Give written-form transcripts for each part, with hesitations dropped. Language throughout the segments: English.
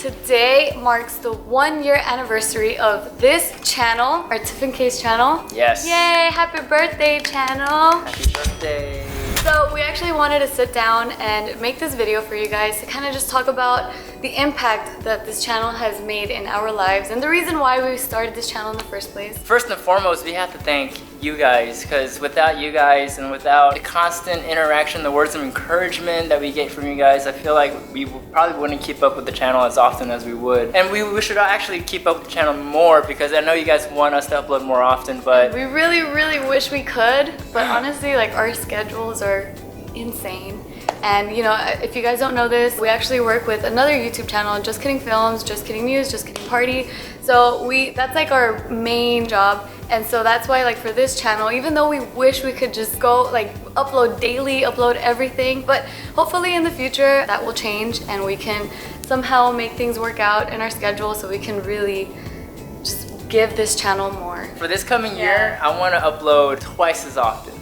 Today marks the 1-year anniversary of this channel, our Tiff and Case channel. Yes. Yay, happy birthday channel. Happy birthday. So we actually wanted to sit down and make this video for you guys to kind of just talk about the impact that this channel has made in our lives and the reason why we started this channel in the first place. First and foremost, we have to thank you guys, because without you guys and without the constant interaction, the words of encouragement that we get from you guys, I feel like we probably wouldn't keep up with the channel as often as we would. And we should actually keep up with the channel more, because I know you guys want us to upload more often, but we really wish we could, but honestly, like, our schedules are insane. And you know, if you guys don't know this, we actually work with another YouTube channel, Just Kidding Films, Just Kidding News, Just Kidding Party. So that's like our main job. And so that's why, like, for this channel, even though we wish we could just go like upload daily, upload everything, but hopefully in the future that will change and we can somehow make things work out in our schedule so we can really just give this channel more. For this coming year, I want to upload twice as often.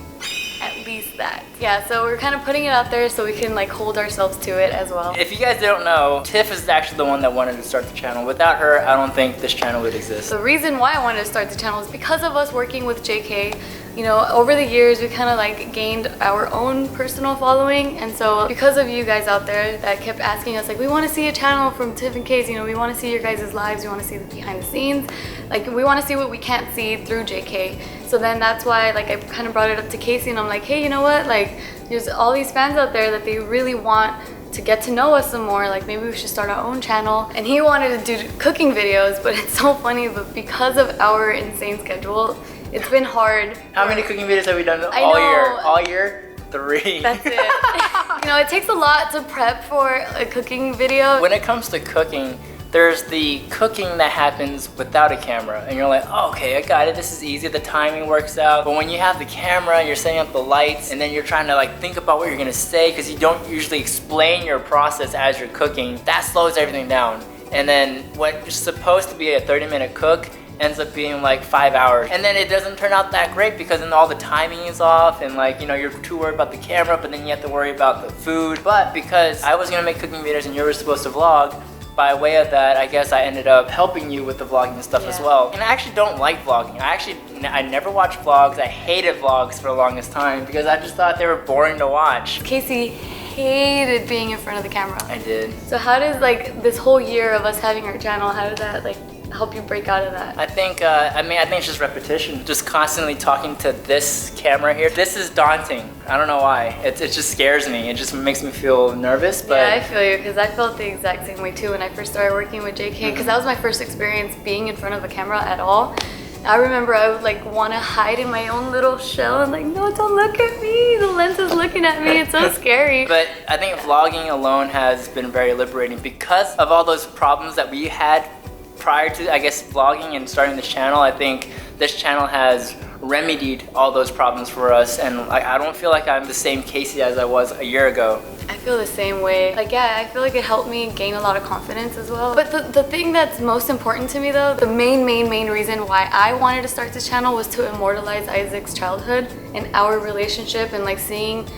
At least that. Yeah, so we're kind of putting it out there so we can like hold ourselves to it as well. If you guys don't know, Tiff is actually the one that wanted to start the channel. Without her, I don't think this channel would exist. The reason why I wanted to start the channel is because of us working with JK. You know, over the years, we kind of like gained our own personal following. And so because of you guys out there that kept asking us, like, we want to see a channel from Tiff and Case, you know, we want to see your guys' lives, we want to see the behind the scenes. Like, we want to see what we can't see through JK. So then that's why, like, I kind of brought it up to Casey and I'm like, hey, you know what? Like, there's all these fans out there that they really want to get to know us some more. Like, maybe we should start our own channel. And he wanted to do cooking videos, but it's so funny, but because of our insane schedule, it's been hard. How many cooking videos have we done all year? All year? 3. That's it. You know, it takes a lot to prep for a cooking video. When it comes to cooking, there's the cooking that happens without a camera. And you're like, oh, okay, I got it. This is easy. The timing works out. But when you have the camera, you're setting up the lights, and then you're trying to like think about what you're gonna say, because you don't usually explain your process as you're cooking. That slows everything down. And then what's supposed to be a 30-minute cook ends up being like 5 hours, and then it doesn't turn out that great because then all the timing is off, and like, you know, you're too worried about the camera, but then you have to worry about the food. But because I was gonna make cooking videos and you were supposed to vlog, by way of that, I guess I ended up helping you with the vlogging and stuff as well. And I actually don't like vlogging. I never watched vlogs. I hated vlogs for the longest time because I just thought they were boring to watch. Casey hated being in front of the camera. I did. So how does like this whole year of us having our channel, how did that like help you break out of that? I think it's just repetition. Just constantly talking to this camera here. This is daunting. I don't know why. It just scares me. It just makes me feel nervous. But yeah, I feel you, because I felt the exact same way too when I first started working with JK, because that was my first experience being in front of a camera at all. I remember I would like want to hide in my own little shell and like, no, don't look at me. The lens is looking at me. It's so scary. But I think vlogging alone has been very liberating because of all those problems that we had prior to, I guess, vlogging and starting this channel. I think this channel has remedied all those problems for us, and I don't feel like I'm the same Casey as I was a year ago. I feel the same way. Like, yeah, I feel like it helped me gain a lot of confidence as well. But the thing that's most important to me though, the main reason why I wanted to start this channel was to immortalize Isaac's childhood and our relationship, and like seeing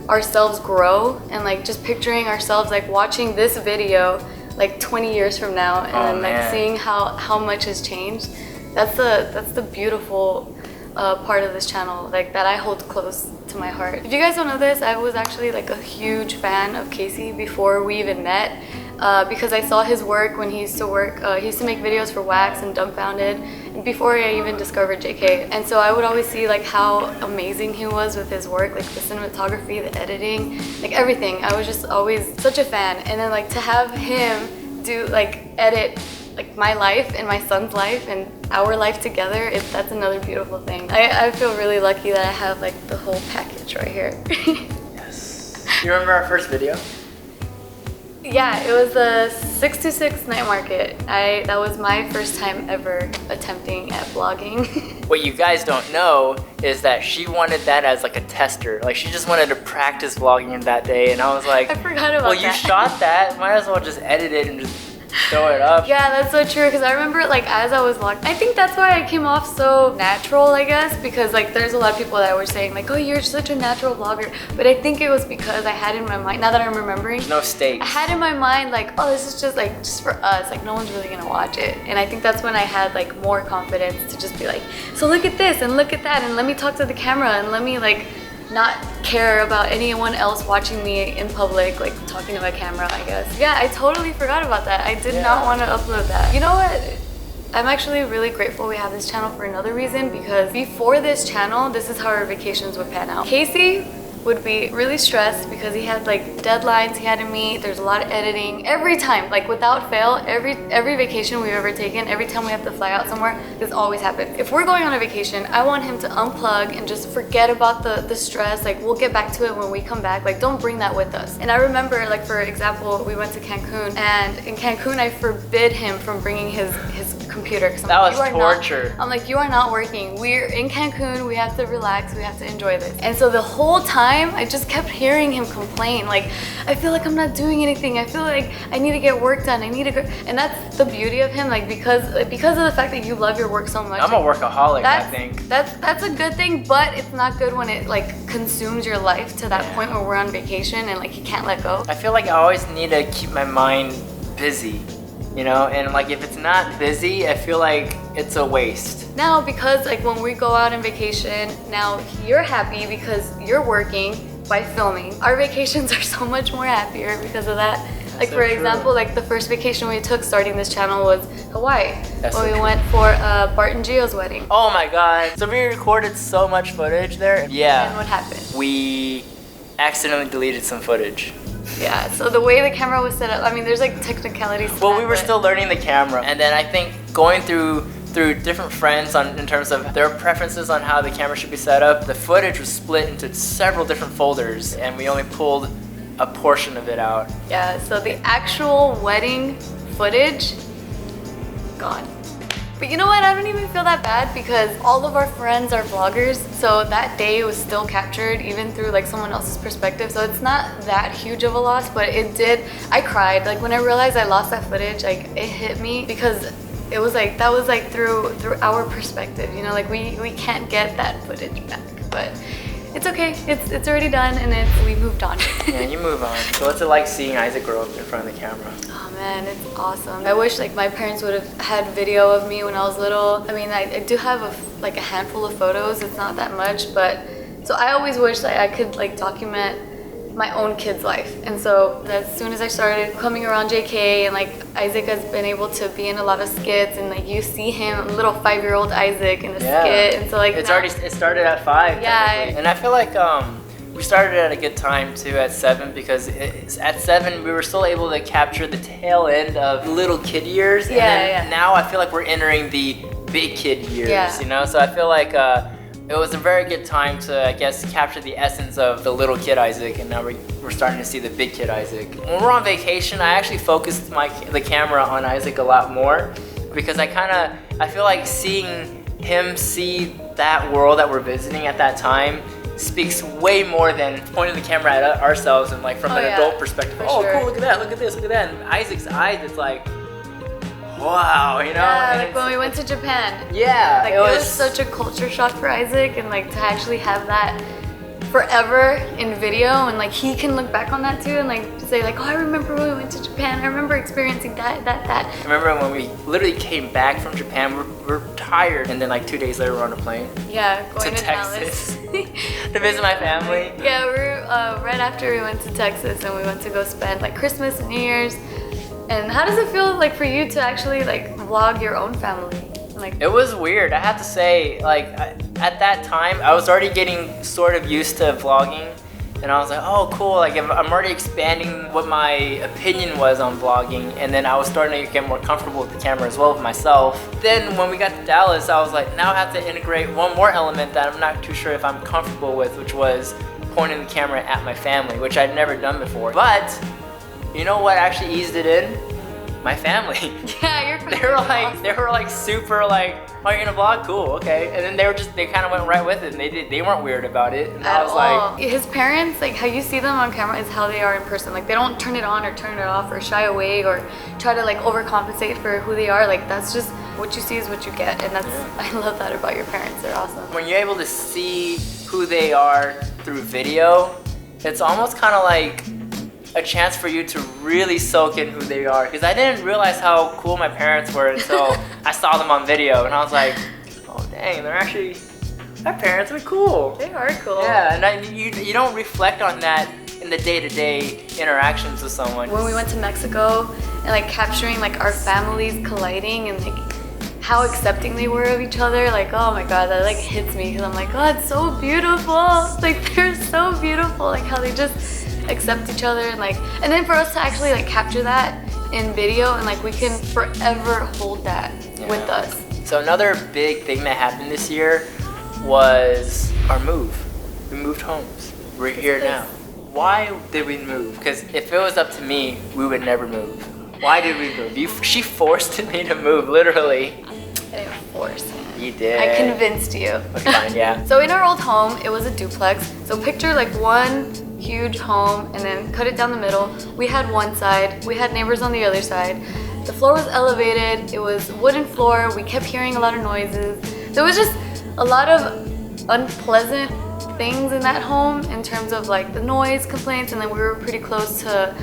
ourselves grow, and like just picturing ourselves like watching this video like 20 years from now, and then like seeing how much has changed. That's the beautiful part of this channel, like that I hold close to my heart. If you guys don't know this, I was actually like a huge fan of Casey before we even met, because I saw his work when he used to work. He used to make videos for Wax and Dumbfounded, and before I even discovered JK. And so I would always see like how amazing he was with his work, like the cinematography, the editing, like everything. I was just always such a fan. And then like to have him do like edit like my life and my son's life and our life together, that's another beautiful thing. I feel really lucky that I have like the whole package right here. Yes. You remember our first video? Yeah, it was the 626 night market. That was my first time ever attempting at vlogging. What you guys don't know is that she wanted that as like a tester. Like, she just wanted to practice vlogging that day, and I was like, I forgot about that. well, you shot that, might as well just edit it and just throw it up. Yeah, that's so true, because I remember like as I was vlogging, I think that's why I came off so natural, I guess, because like there's a lot of people that were saying like, oh, you're such a natural vlogger, but I think it was because I had in my mind, now that I'm remembering, No stakes. I had in my mind like, oh, this is just like just for us, like no one's really gonna watch it. And I think that's when I had like more confidence to just be like, so look at this and look at that, and let me talk to the camera, and let me like not care about anyone else watching me in public, like talking to my camera, I guess. Yeah, I totally forgot about that. I did not want to upload that. You know what? I'm actually really grateful we have this channel for another reason, because before this channel, this is how our vacations would pan out. Casey would be really stressed because he had like deadlines he had to meet. There's a lot of editing every time, like without fail. Every vacation we've ever taken, every time we have to fly out somewhere, this always happens. If we're going on a vacation, I want him to unplug and just forget about the stress. Like we'll get back to it when we come back. Like don't bring that with us. And I remember, like for example, we went to Cancun, and in Cancun I forbid him from bringing his computer. That was torture. I'm like, you are not working. We're in Cancun, we have to relax, we have to enjoy this. And so the whole time I just kept hearing him complain, like, I feel like I'm not doing anything, I feel like I need to get work done, I need to go. And that's the beauty of him, like because of the fact that you love your work so much. I'm a workaholic, I think. That's a good thing, but it's not good when it like consumes your life to that point where we're on vacation and like you can't let go. I feel like I always need to keep my mind busy, you know, and like if it's not busy, I feel like it's a waste. Now, because like when we go out on vacation, now you're happy because you're working by filming. Our vacations are so much more happier because of that. Like for example, like the first vacation we took starting this channel was Hawaii. When we went for Bart and Gio's wedding. Oh my god. So we recorded so much footage there. Yeah. And what happened? We accidentally deleted some footage. Yeah, so the way the camera was set up, I mean, there's like technicalities. Well, we were still learning the camera, and then I think going through different friends in terms of their preferences on how the camera should be set up, the footage was split into several different folders, and we only pulled a portion of it out. Yeah, so the actual wedding footage, gone. But you know what, I don't even feel that bad because all of our friends are vloggers, so that day was still captured even through like someone else's perspective, so it's not that huge of a loss, but it did, I cried. Like when I realized I lost that footage, like it hit me because it was like, that was like through our perspective, you know, like we can't get that footage back, but it's okay, it's already done, and we moved on. Yeah, you move on. So what's it like seeing Isaac grow up in front of the camera? Oh man, it's awesome. I wish like my parents would have had video of me when I was little. I mean, I do have like a handful of photos, it's not that much, but so I always wish that I could like document my own kid's life. And so as soon as I started coming around JK, and like Isaac has been able to be in a lot of skits, and like you see him, little 5-year-old Isaac in a skit, and so like it started at 5. Yeah, and I feel like we started at a good time too at 7, because at 7 we were still able to capture the tail end of little kid years. And then now I feel like we're entering the big kid years, you know, so I feel like it was a very good time to, I guess, capture the essence of the little kid Isaac, and now we're starting to see the big kid Isaac. When we're on vacation, I actually focused the camera on Isaac a lot more, because I feel like seeing him see that world that we're visiting at that time speaks way more than pointing the camera at ourselves and like from an adult perspective. Cool, look at that, look at this, look at that. And Isaac's eyes, it's like, wow, you know? Yeah, like when we went to Japan. Yeah. Like it was such a culture shock for Isaac, and like to actually have that forever in video, and like he can look back on that too and like say like, oh, I remember when we went to Japan, I remember experiencing that. I remember when we literally came back from Japan, we're tired, and then like 2 days later we're on a plane. Yeah, going to Texas to visit my family. Yeah, we were right after we went to Texas, and we went to go spend like Christmas and New Year's. And how does it feel like for you to actually like vlog your own family? Like, it was weird. I have to say, like at that time, I was already getting sort of used to vlogging, and I was like, oh cool, like I'm already expanding what my opinion was on vlogging, and then I was starting to get more comfortable with the camera as well with myself. Then when we got to Dallas, I was like, now I have to integrate one more element that I'm not too sure if I'm comfortable with, which was pointing the camera at my family, which I'd never done before. But you know what actually eased it in? my family. Yeah, your friends. They were like super like, oh, you're gonna vlog? Cool, okay. And then they kind of went right with it, and they weren't weird about it. And I was like, his parents, like how you see them on camera is how they are in person. Like they don't turn it on or turn it off or shy away or try to like overcompensate for who they are. Like that's just what you see is what you get, and that's I love that about your parents. They're awesome. When you're able to see who they are through video, it's almost kind of like a chance for you to really soak in who they are, because I didn't realize how cool my parents were until I saw them on video, and I was like, oh dang, my parents are cool. They are cool. Yeah, and you don't reflect on that in the day-to-day interactions with someone. When we went to Mexico and like capturing like our families colliding and like how accepting they were of each other, like oh my god, that like hits me because I'm like, oh, it's so beautiful. Like they're so beautiful, like how they just accept each other, and then for us to actually like capture that in video, and like we can forever hold that with us. So another big thing that happened this year was our move. We moved homes. We're here now. Why did we move? Because if it was up to me, we would never move. Why did we move? She forced me to move, literally. I didn't force it. You did. I convinced you. Okay, fine, yeah. So in our old home, it was a duplex. So picture like one huge home and then cut it down the middle. We had one side, we had neighbors on the other side. The floor was elevated, it was wooden floor, we kept hearing a lot of noises. There was just a lot of unpleasant things in that home in terms of like the noise complaints, and then we were pretty close to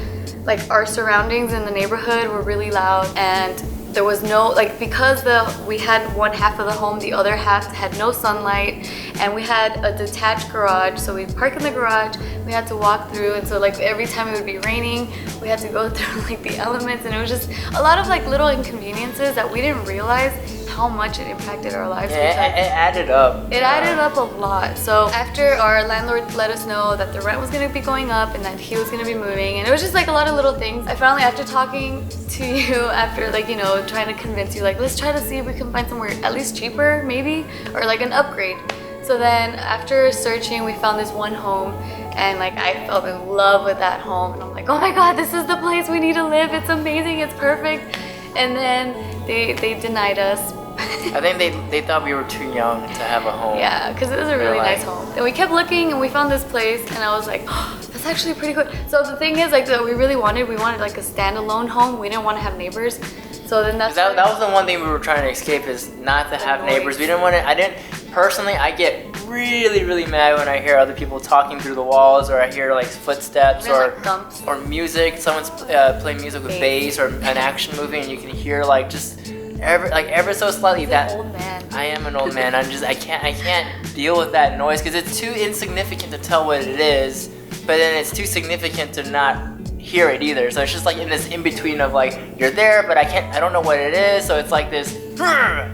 like our surroundings in the neighborhood were really loud, and there was no, like because we had one half of the home, the other half had no sunlight, and we had a detached garage, so we'd park in the garage, we had to walk through, and so like every time it would be raining, we had to go through like the elements, and it was just a lot of like little inconveniences that we didn't realize how much it impacted our lives. Yeah, it added up. It added up a lot. So after our landlord let us know that the rent was gonna be going up and that he was gonna be moving, and it was just like a lot of little things. I finally, after talking to you, after like, you know, trying to convince you, like, let's try to see if we can find somewhere at least cheaper, maybe, or like an upgrade. So then after searching, we found this one home, and like I fell in love with that home, and I'm like, oh my god, this is the place we need to live. It's amazing, it's perfect. And then they denied us. I think they thought we were too young to have a home. Yeah, because it was a really nice home. And we kept looking and we found this place, and I was like, oh, that's actually pretty cool. So the thing is, like, that we wanted like a standalone home. We didn't want to have neighbors. So then that was the one thing we were trying to escape, is not to have neighbors. We didn't want to, personally, I get really, really mad when I hear other people talking through the walls, or I hear like footsteps or music. Someone's playing music with bass or an action movie, and you can hear like just ever so slightly that. An old man. I am an old man. I can't deal with that noise, because it's too insignificant to tell what it is, but then it's too significant to not hear it either. So it's just like in this in between of like, you're there, but I don't know what it is. So it's like this.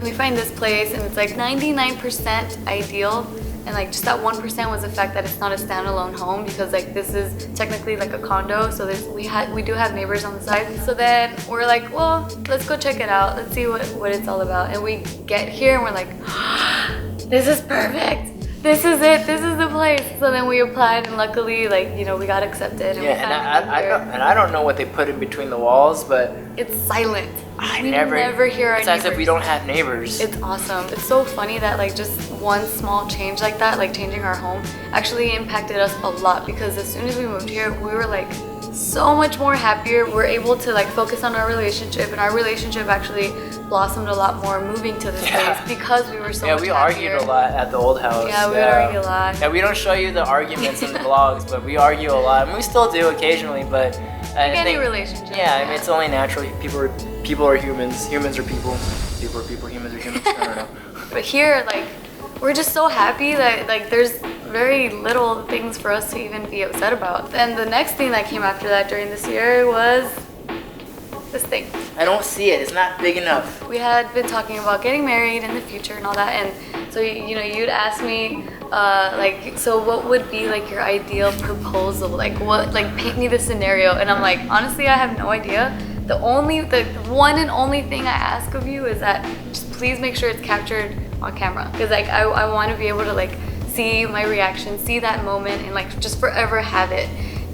We find this place, and it's like 99% ideal, and like just that 1% was the fact that it's not a standalone home, because like this is technically like a condo, so we do have neighbors on the side. So then we're like, well, let's go check it out, let's see what it's all about. And we get here and we're like, this is perfect, this is it, this is the place. So then we applied, and luckily, like, you know, we got accepted. And I don't know what they put in between the walls, but it's silent. We never hear our neighbors. It's as if we don't have neighbors. It's awesome. It's so funny that like just one small change like that, like changing our home, actually impacted us a lot, because as soon as we moved here, we were like so much more happier. We're able to like focus on our relationship, and our relationship actually blossomed a lot more moving to this place, because we were so much we happier. argued a lot at the old house. Yeah, we would argue a lot. Yeah, we don't show you the arguments in the vlogs, but we argue a lot, and we still do occasionally, but any relationship. Yeah, I mean, it's only natural. People are humans. Humans are people. People are people. Humans are humans. I don't know. But here, like, we're just so happy that like there's very little things for us to even be upset about. And the next thing that came after that during this year was this thing. I don't see it. It's not big enough. We had been talking about getting married in the future and all that, and so you know, you'd ask me like, so what would be like your ideal proposal? Like what, like paint me the scenario. And I'm like, honestly, I have no idea. The one and only thing I ask of you is that just please make sure it's captured on camera, because like I want to be able to like see my reaction, see that moment, and like just forever have it.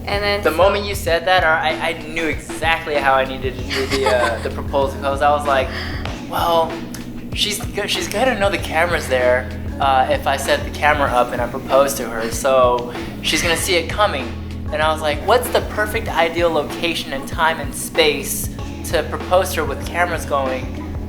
And then the moment you said that, I knew exactly how I needed to do the proposal, because I was like, well, she's gonna know the camera's there if I set the camera up and I propose to her, so she's gonna see it coming. And I was like, what's the perfect ideal location and time and space to propose to her with cameras going,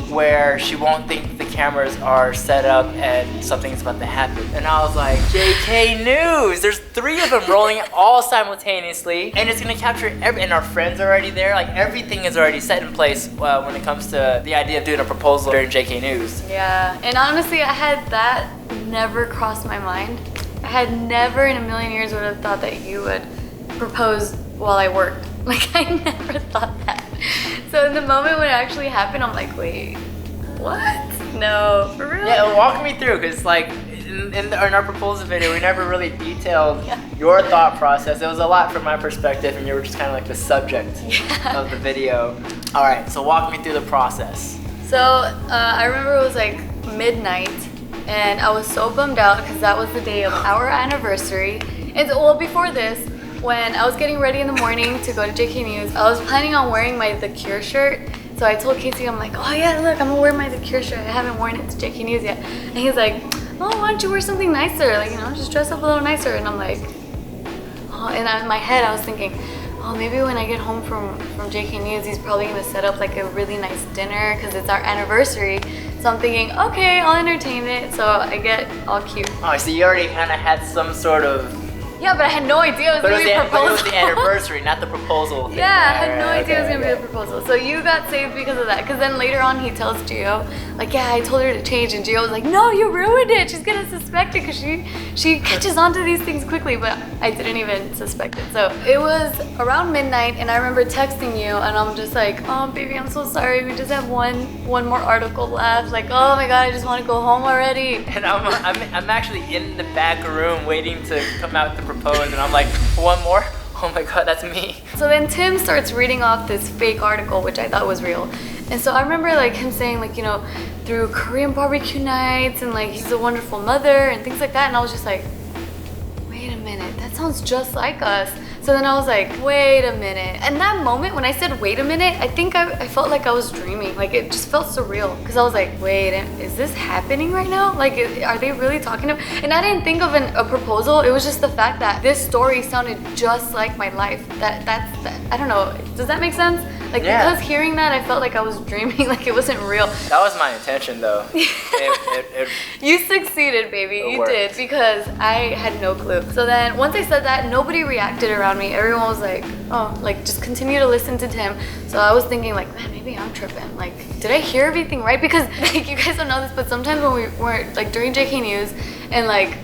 where she won't think the cameras are set up and something's about to happen? And I was like, JK News! There's 3 of them rolling all simultaneously, and it's gonna capture and our friends are already there. Like, everything is already set in place when it comes to the idea of doing a proposal during JK News. Yeah, and honestly, I had that never crossed my mind. I had never in a million years would have thought that you would propose while I worked. Like, I never thought that. So in the moment when it actually happened, I'm like, wait, what? No, for real? Yeah, walk me through, because like in our proposal video, we never really detailed your thought process. It was a lot from my perspective, and you were just kind of like the subject of the video. All right, so walk me through the process. So I remember it was like midnight, and I was so bummed out because that was the day of our anniversary. And so, well, before this, when I was getting ready in the morning to go to JK News, I was planning on wearing my The Cure shirt. So I told Casey, I'm like, oh yeah, look, I'm gonna wear my The Cure shirt. I haven't worn it to JK News yet. And he's like, oh, why don't you wear something nicer? Like, you know, just dress up a little nicer. And I'm like, oh, and in my head I was thinking, oh, maybe when I get home from JK News, he's probably gonna set up like a really nice dinner because it's our anniversary. So I'm thinking, okay, I'll entertain it. So I get all cute. Oh, so you already kind of had some sort of... Yeah, but I had no idea it was going to be a proposal. But it was the anniversary, not the proposal thing. Yeah, I had no idea it was going to be a proposal. So you got saved because of that. Because then later on he tells Gio, like, yeah, I told her to change. And Gio was like, no, you ruined it. She's going to suspect it because she catches on to these things quickly. But I didn't even suspect it. So it was around midnight, and I remember texting you, and I'm just like, oh, baby, I'm so sorry. We just have one more article left. Like, oh my God, I just want to go home already. And I'm actually in the back room waiting to come out to propose, and I'm like, one more? Oh my God, that's me. So then Tim starts reading off this fake article, which I thought was real. And so I remember like him saying like, you know, through Korean barbecue nights, and like he's a wonderful mother and things like that. And I was just like, wait a minute, that sounds just like us. So then I was like, wait a minute. And that moment when I said, wait a minute, I think I felt like I was dreaming. Like, it just felt surreal. Because I was like, wait, is this happening right now? Like, are they really talking to me? And I didn't think of a proposal. It was just the fact that this story sounded just like my life. That's I don't know. Does that make sense? Like, because hearing that, I felt like I was dreaming, like it wasn't real. That was my intention, though. You succeeded, baby. You did, because I had no clue. So then, once I said that, nobody reacted around me. Everyone was like, oh, like, just continue to listen to Tim. So I was thinking, like, man, maybe I'm tripping. Like, did I hear everything right? Because, like, you guys don't know this, but sometimes when we were, like, during JK News, and, like,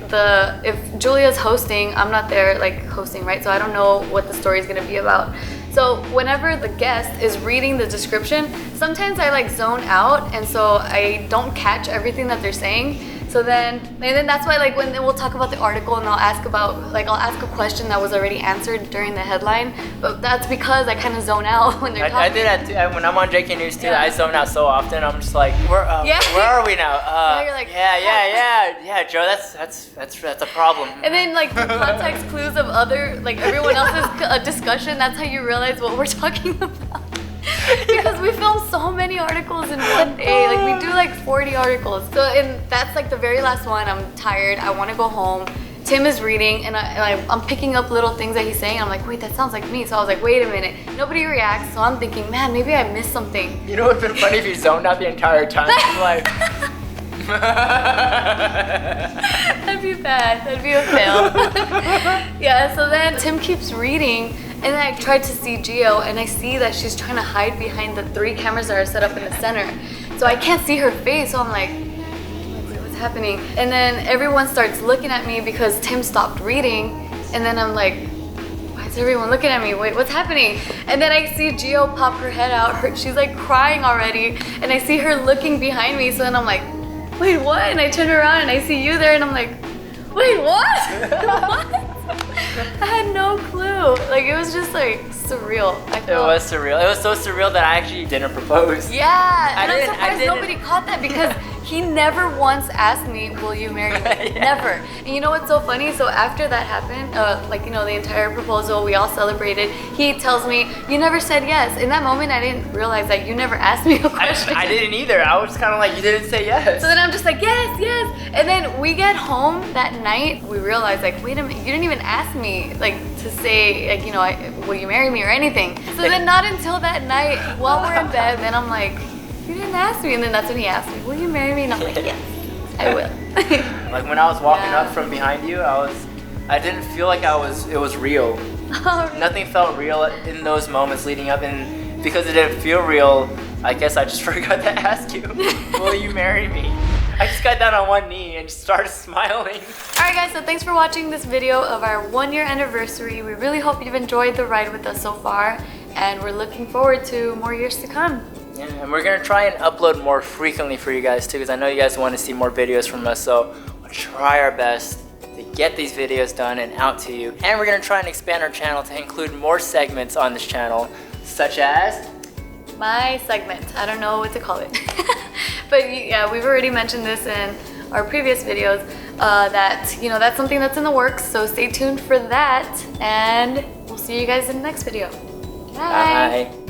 if Julia's hosting, I'm not there, like, hosting, right? So I don't know what the story is going to be about. So whenever the guest is reading the description, sometimes I like zone out, and so I don't catch everything that they're saying. So then that's why, like, when we'll talk about the article and I'll ask a question that was already answered during the headline, but that's because I kind of zone out when they're talking. I do that too. When I'm on JK News too, I zone out so often. I'm just like, where are we now? You're like, yeah, Joe, that's a problem. And then like the context clues of other, like everyone else's discussion, that's how you realize what we're talking about. Because we film so many articles in one day. Like, we do like 40 articles. So, and that's like the very last one. I'm tired. I want to go home. Tim is reading, and I'm picking up little things that he's saying. I'm like, wait, that sounds like me. So I was like, wait a minute. Nobody reacts. So I'm thinking, man, maybe I missed something. You know what's been funny if you zoned out the entire time? Like... That'd be bad. That'd be a fail. Yeah, so then Tim keeps reading, and then I tried to see Gio, and I see that she's trying to hide behind the 3 cameras that are set up in the center. So I can't see her face, so I'm like, wait, what's happening? And then everyone starts looking at me because Tim stopped reading, and then I'm like, why is everyone looking at me? Wait, what's happening? And then I see Gio pop her head out. She's like crying already, and I see her looking behind me, so then I'm like, wait, what? And I turn around and I see you there, and I'm like, wait, what? What? I had no clue. Like, it was just like surreal. It was surreal. It was so surreal that I actually didn't propose. Yeah, and I'm surprised nobody caught that because he never once asked me, will you marry me? Yeah. Never. And you know what's so funny? So after that happened, like, you know, the entire proposal, we all celebrated. He tells me, you never said yes. In that moment, I didn't realize that you never asked me a question. I didn't either. I was kind of like, you didn't say yes. So then I'm just like, yes, yes. And then we get home that night, we realize like, wait a minute, you didn't even ask me like to say like, you know, will you marry me or anything. So then not until that night while we're in bed, then I'm like, you didn't ask me. And then that's when he asked me, will you marry me? And I'm like, yes, I will. Like when I was walking up from behind you, I didn't feel like it was real. Nothing felt real in those moments leading up, and because it didn't feel real, I guess I just forgot to ask you, will you marry me? I just got down on one knee and just started smiling. Alright guys, so thanks for watching this video of our 1-year anniversary. We really hope you've enjoyed the ride with us so far, and we're looking forward to more years to come. Yeah, and we're gonna try and upload more frequently for you guys too, because I know you guys want to see more videos from us, so we'll try our best to get these videos done and out to you. And we're gonna try and expand our channel to include more segments on this channel, such as my segment. I don't know what to call it. But yeah, we've already mentioned this in our previous videos, that, you know, that's something that's in the works, so stay tuned for that, and we'll see you guys in the next video. Bye. Bye.